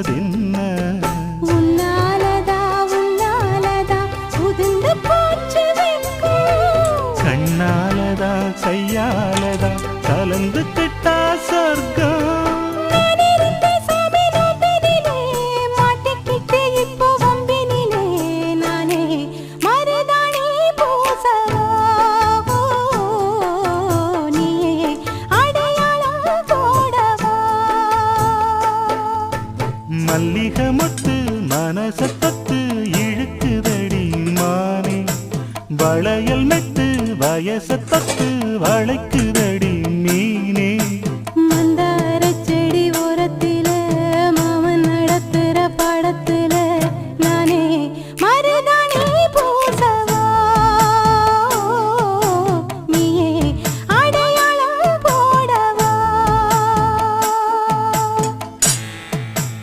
வந்ததென்ன உன்னாலதா உன்னாலதா உதிர்ந்து போச்சு வெட்கம் கண்ணாலதா கையாலதா கலந்து கிட்டா சொர்க்கம் மல்லிகை மொட்டு மனசத்தத்து இழுக்குதடி மானே வளையல் மெட்டு வயசத்தத்து வளைக்க